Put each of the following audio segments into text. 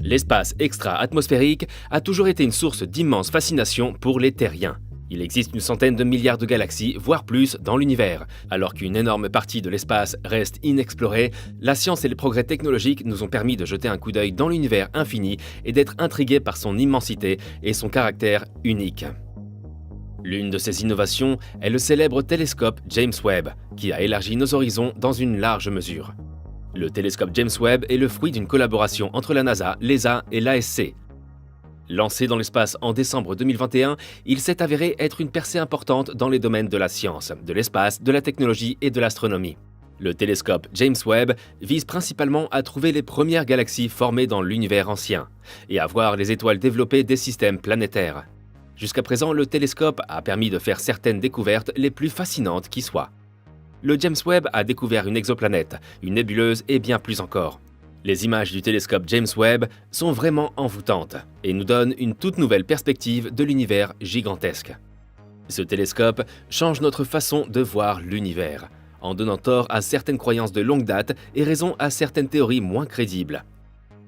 L'espace extra-atmosphérique a toujours été une source d'immense fascination pour les terriens. Il existe une centaine de milliards de galaxies, voire plus, dans l'univers. Alors qu'une énorme partie de l'espace reste inexplorée, la science et les progrès technologiques nous ont permis de jeter un coup d'œil dans l'univers infini et d'être intrigués par son immensité et son caractère unique. L'une de ces innovations est le célèbre télescope James Webb, qui a élargi nos horizons dans une large mesure. Le télescope James Webb est le fruit d'une collaboration entre la NASA, l'ESA et l'ASC. Lancé dans l'espace en décembre 2021, il s'est avéré être une percée importante dans les domaines de la science, de l'espace, de la technologie et de l'astronomie. Le télescope James Webb vise principalement à trouver les premières galaxies formées dans l'univers ancien et à voir les étoiles développer des systèmes planétaires. Jusqu'à présent, le télescope a permis de faire certaines découvertes les plus fascinantes qui soient. Le James Webb a découvert une exoplanète, une nébuleuse et bien plus encore. Les images du télescope James Webb sont vraiment envoûtantes et nous donnent une toute nouvelle perspective de l'univers gigantesque. Ce télescope change notre façon de voir l'univers, en donnant tort à certaines croyances de longue date et raison à certaines théories moins crédibles.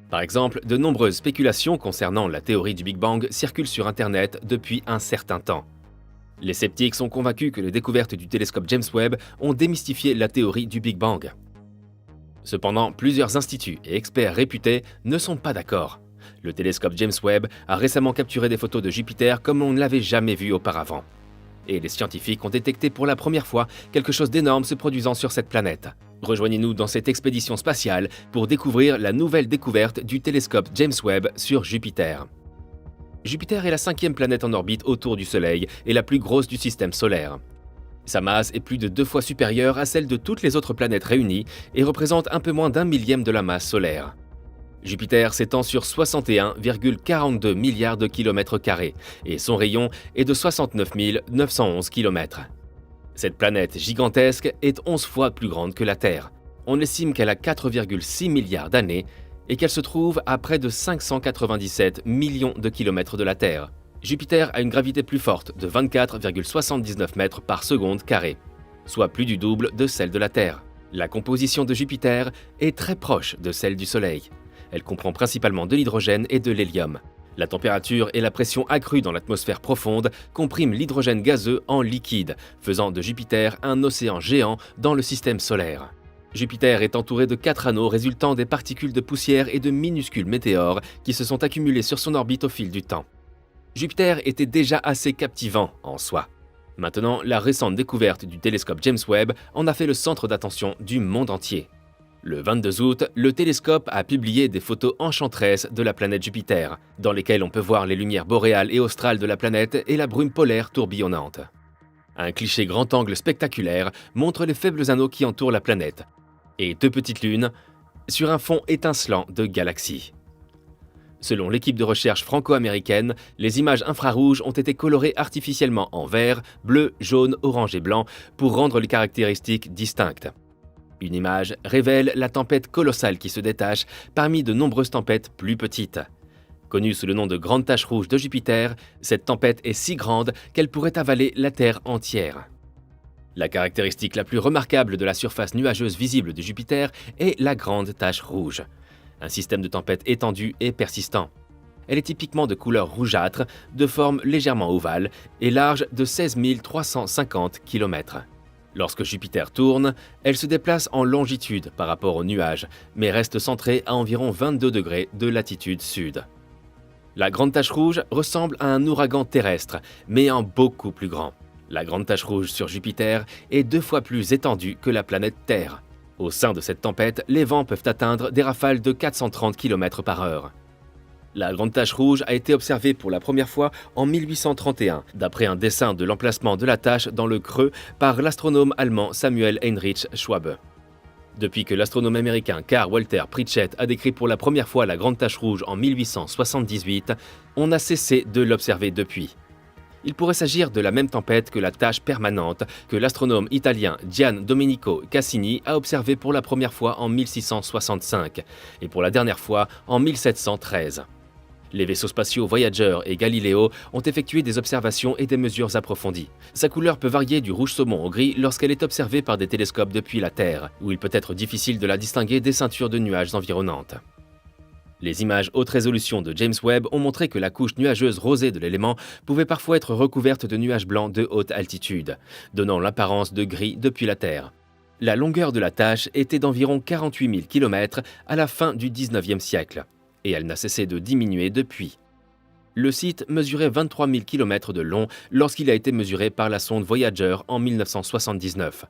Par exemple, de nombreuses spéculations concernant la théorie du Big Bang circulent sur Internet depuis un certain temps. Les sceptiques sont convaincus que les découvertes du télescope James Webb ont démystifié la théorie du Big Bang. Cependant, plusieurs instituts et experts réputés ne sont pas d'accord. Le télescope James Webb a récemment capturé des photos de Jupiter comme on ne l'avait jamais vu auparavant. Et les scientifiques ont détecté pour la première fois quelque chose d'énorme se produisant sur cette planète. Rejoignez-nous dans cette expédition spatiale pour découvrir la nouvelle découverte du télescope James Webb sur Jupiter. Jupiter est la 5e planète en orbite autour du Soleil et la plus grosse du système solaire. Sa masse est plus de 2 fois supérieure à celle de toutes les autres planètes réunies et représente un peu moins d'un millième de la masse solaire. Jupiter s'étend sur 61,42 milliards de kilomètres carrés et son rayon est de 69 911 kilomètres. Cette planète gigantesque est 11 fois plus grande que la Terre. On estime qu'elle a 4,6 milliards d'années et qu'elle se trouve à près de 597 millions de kilomètres de la Terre. Jupiter a une gravité plus forte de 24,79 mètres par seconde carrée, soit plus du double de celle de la Terre. La composition de Jupiter est très proche de celle du Soleil. Elle comprend principalement de l'hydrogène et de l'hélium. La température et la pression accrue dans l'atmosphère profonde compriment l'hydrogène gazeux en liquide, faisant de Jupiter un océan géant dans le système solaire. Jupiter est entouré de 4 anneaux résultant des particules de poussière et de minuscules météores qui se sont accumulés sur son orbite au fil du temps. Jupiter était déjà assez captivant en soi. Maintenant, la récente découverte du télescope James Webb en a fait le centre d'attention du monde entier. Le 22 août, le télescope a publié des photos enchanteresses de la planète Jupiter, dans lesquelles on peut voir les lumières boréales et australes de la planète et la brume polaire tourbillonnante. Un cliché grand angle spectaculaire montre les faibles anneaux qui entourent la planète, et 2 petites lunes sur un fond étincelant de galaxies. Selon l'équipe de recherche franco-américaine, les images infrarouges ont été colorées artificiellement en vert, bleu, jaune, orange et blanc pour rendre les caractéristiques distinctes. Une image révèle la tempête colossale qui se détache parmi de nombreuses tempêtes plus petites. Connue sous le nom de Grande Tache Rouge de Jupiter, cette tempête est si grande qu'elle pourrait avaler la Terre entière. La caractéristique la plus remarquable de la surface nuageuse visible de Jupiter est la Grande Tache Rouge, un système de tempête étendu et persistant. Elle est typiquement de couleur rougeâtre, de forme légèrement ovale et large de 16 350 km. Lorsque Jupiter tourne, elle se déplace en longitude par rapport aux nuages, mais reste centrée à environ 22 degrés de latitude sud. La Grande Tache Rouge ressemble à un ouragan terrestre, mais en beaucoup plus grand. La Grande Tache Rouge sur Jupiter est 2 fois plus étendue que la planète Terre. Au sein de cette tempête, les vents peuvent atteindre des rafales de 430 km/h. La Grande Tache Rouge a été observée pour la première fois en 1831, d'après un dessin de l'emplacement de la tache dans le creux par l'astronome allemand Samuel Heinrich Schwabe. Depuis que l'astronome américain Karl Walter Pritchett a décrit pour la première fois la Grande Tache Rouge en 1878, on n'a cessé de l'observer depuis. Il pourrait s'agir de la même tempête que la tache permanente que l'astronome italien Gian Domenico Cassini a observée pour la première fois en 1665 et pour la dernière fois en 1713. Les vaisseaux spatiaux Voyager et Galileo ont effectué des observations et des mesures approfondies. Sa couleur peut varier du rouge saumon au gris lorsqu'elle est observée par des télescopes depuis la Terre, où il peut être difficile de la distinguer des ceintures de nuages environnantes. Les images haute résolution de James Webb ont montré que la couche nuageuse rosée de l'élément pouvait parfois être recouverte de nuages blancs de haute altitude, donnant l'apparence de gris depuis la Terre. La longueur de la tache était d'environ 48 000 km à la fin du 19e siècle, et elle n'a cessé de diminuer depuis. Le site mesurait 23 000 km de long lorsqu'il a été mesuré par la sonde Voyager en 1979.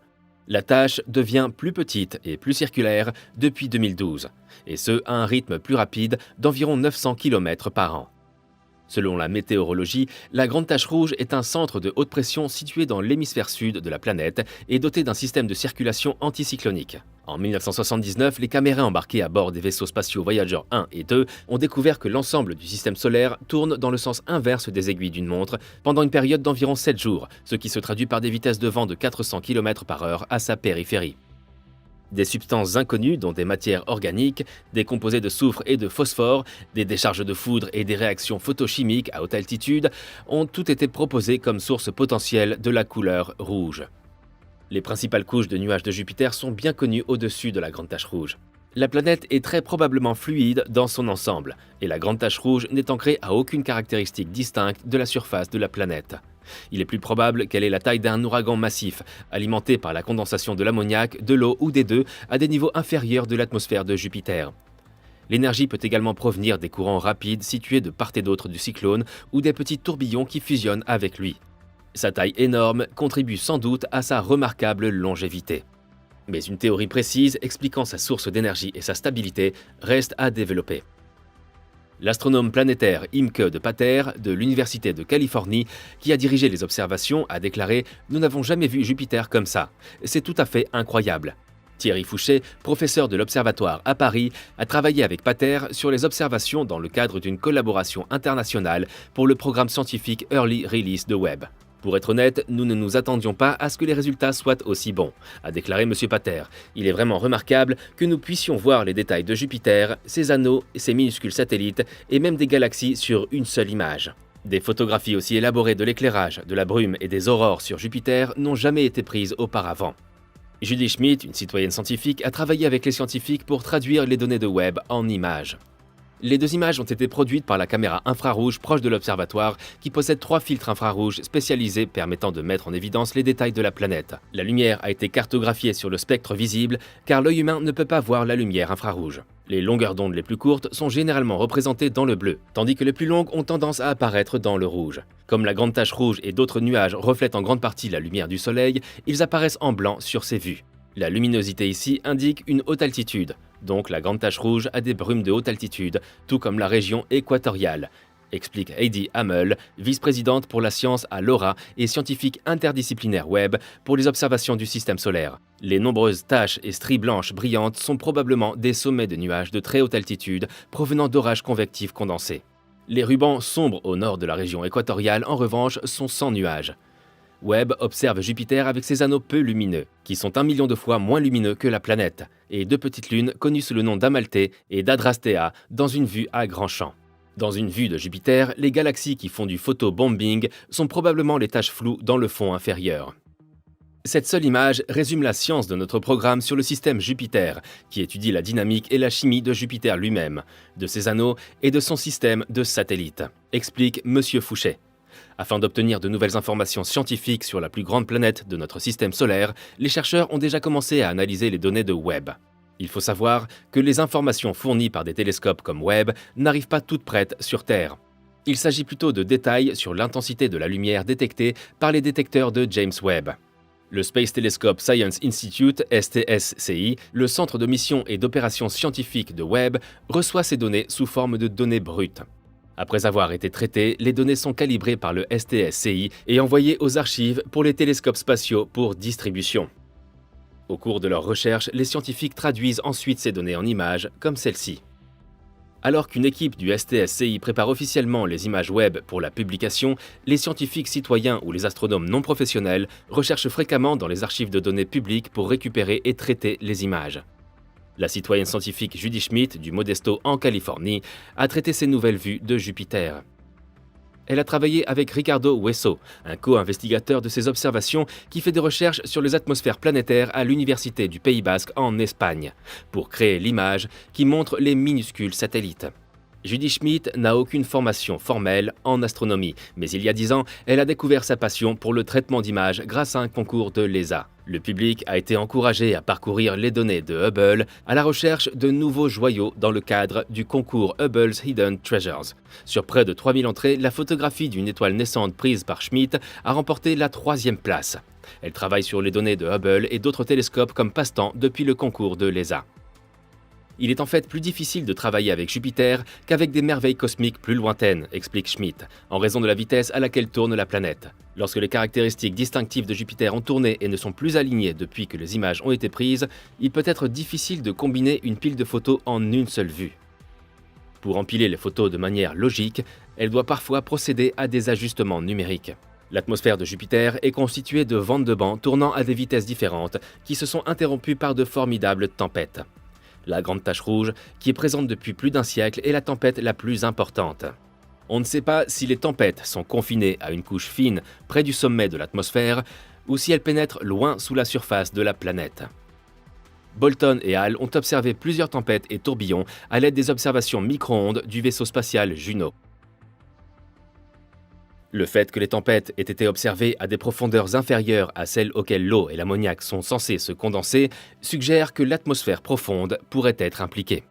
La tache devient plus petite et plus circulaire depuis 2012, et ce à un rythme plus rapide d'environ 900 km par an. Selon la météorologie, la Grande Tache Rouge est un centre de haute pression situé dans l'hémisphère sud de la planète et doté d'un système de circulation anticyclonique. En 1979, les caméras embarquées à bord des vaisseaux spatiaux Voyager 1 et 2 ont découvert que l'ensemble du système solaire tourne dans le sens inverse des aiguilles d'une montre pendant une période d'environ 7 jours, ce qui se traduit par des vitesses de vent de 400 km/h à sa périphérie. Des substances inconnues, dont des matières organiques, des composés de soufre et de phosphore, des décharges de foudre et des réactions photochimiques à haute altitude, ont toutes été proposées comme source potentielle de la couleur rouge. Les principales couches de nuages de Jupiter sont bien connues au-dessus de la Grande Tache Rouge. La planète est très probablement fluide dans son ensemble, et la Grande Tache Rouge n'est ancrée à aucune caractéristique distincte de la surface de la planète. Il est plus probable qu'elle ait la taille d'un ouragan massif, alimenté par la condensation de l'ammoniac, de l'eau ou des deux à des niveaux inférieurs de l'atmosphère de Jupiter. L'énergie peut également provenir des courants rapides situés de part et d'autre du cyclone ou des petits tourbillons qui fusionnent avec lui. Sa taille énorme contribue sans doute à sa remarquable longévité. Mais une théorie précise expliquant sa source d'énergie et sa stabilité reste à développer. L'astronome planétaire Imke de Pater de l'Université de Californie, qui a dirigé les observations, a déclaré « Nous n'avons jamais vu Jupiter comme ça. C'est tout à fait incroyable ». Thierry Fouché, professeur de l'Observatoire à Paris, a travaillé avec Pater sur les observations dans le cadre d'une collaboration internationale pour le programme scientifique Early Release de Webb. Pour être honnête, nous ne nous attendions pas à ce que les résultats soient aussi bons, a déclaré M. Pater. Il est vraiment remarquable que nous puissions voir les détails de Jupiter, ses anneaux, ses minuscules satellites et même des galaxies sur une seule image. Des photographies aussi élaborées de l'éclairage, de la brume et des aurores sur Jupiter n'ont jamais été prises auparavant. Judy Schmidt, une citoyenne scientifique, a travaillé avec les scientifiques pour traduire les données de Webb en images. Les deux images ont été produites par la caméra infrarouge proche de l'observatoire qui possède 3 filtres infrarouges spécialisés permettant de mettre en évidence les détails de la planète. La lumière a été cartographiée sur le spectre visible car l'œil humain ne peut pas voir la lumière infrarouge. Les longueurs d'onde les plus courtes sont généralement représentées dans le bleu, tandis que les plus longues ont tendance à apparaître dans le rouge. Comme la Grande Tache Rouge et d'autres nuages reflètent en grande partie la lumière du Soleil, ils apparaissent en blanc sur ces vues. La luminosité ici indique une haute altitude, donc la Grande Tache Rouge a des brumes de haute altitude, tout comme la région équatoriale, explique Heidi Hamel, vice-présidente pour la science à LoRa et scientifique interdisciplinaire Webb pour les observations du système solaire. Les nombreuses taches et stries blanches brillantes sont probablement des sommets de nuages de très haute altitude provenant d'orages convectifs condensés. Les rubans sombres au nord de la région équatoriale, en revanche, sont sans nuages. Webb observe Jupiter avec ses anneaux peu lumineux, qui sont 1 million de fois moins lumineux que la planète, et 2 petites lunes connues sous le nom d'Amalthée et d'Adrastea dans une vue à grand champ. Dans une vue de Jupiter, les galaxies qui font du photobombing sont probablement les taches floues dans le fond inférieur. Cette seule image résume la science de notre programme sur le système Jupiter, qui étudie la dynamique et la chimie de Jupiter lui-même, de ses anneaux et de son système de satellites, explique M. Fouché. Afin d'obtenir de nouvelles informations scientifiques sur la plus grande planète de notre système solaire, les chercheurs ont déjà commencé à analyser les données de Webb. Il faut savoir que les informations fournies par des télescopes comme Webb n'arrivent pas toutes prêtes sur Terre. Il s'agit plutôt de détails sur l'intensité de la lumière détectée par les détecteurs de James Webb. Le Space Telescope Science Institute, STSCI, le centre de mission et d'opérations scientifiques de Webb, reçoit ces données sous forme de données brutes. Après avoir été traitées, les données sont calibrées par le STSCI et envoyées aux archives pour les télescopes spatiaux pour distribution. Au cours de leurs recherches, les scientifiques traduisent ensuite ces données en images, comme celle-ci. Alors qu'une équipe du STSCI prépare officiellement les images Webb pour la publication, les scientifiques citoyens ou les astronomes non professionnels recherchent fréquemment dans les archives de données publiques pour récupérer et traiter les images. La citoyenne scientifique Judy Schmidt du Modesto en Californie a traité ces nouvelles vues de Jupiter. Elle a travaillé avec Ricardo Hueso, un co-investigateur de ces observations qui fait des recherches sur les atmosphères planétaires à l'Université du Pays Basque en Espagne, pour créer l'image qui montre les minuscules satellites. Judy Schmidt n'a aucune formation formelle en astronomie, mais il y a 10 ans, elle a découvert sa passion pour le traitement d'images grâce à un concours de l'ESA. Le public a été encouragé à parcourir les données de Hubble à la recherche de nouveaux joyaux dans le cadre du concours Hubble's Hidden Treasures. Sur près de 3000 entrées, la photographie d'une étoile naissante prise par Schmidt a remporté la 3e place. Elle travaille sur les données de Hubble et d'autres télescopes comme passe-temps depuis le concours de l'ESA. Il est en fait plus difficile de travailler avec Jupiter qu'avec des merveilles cosmiques plus lointaines, explique Schmidt, en raison de la vitesse à laquelle tourne la planète. Lorsque les caractéristiques distinctives de Jupiter ont tourné et ne sont plus alignées depuis que les images ont été prises, il peut être difficile de combiner une pile de photos en une seule vue. Pour empiler les photos de manière logique, elle doit parfois procéder à des ajustements numériques. L'atmosphère de Jupiter est constituée de vents de banc tournant à des vitesses différentes qui se sont interrompues par de formidables tempêtes. La Grande Tache Rouge, qui est présente depuis plus d'un siècle, est la tempête la plus importante. On ne sait pas si les tempêtes sont confinées à une couche fine près du sommet de l'atmosphère ou si elles pénètrent loin sous la surface de la planète. Bolton et Hall ont observé plusieurs tempêtes et tourbillons à l'aide des observations micro-ondes du vaisseau spatial Juno. Le fait que les tempêtes aient été observées à des profondeurs inférieures à celles auxquelles l'eau et l'ammoniac sont censés se condenser suggère que l'atmosphère profonde pourrait être impliquée.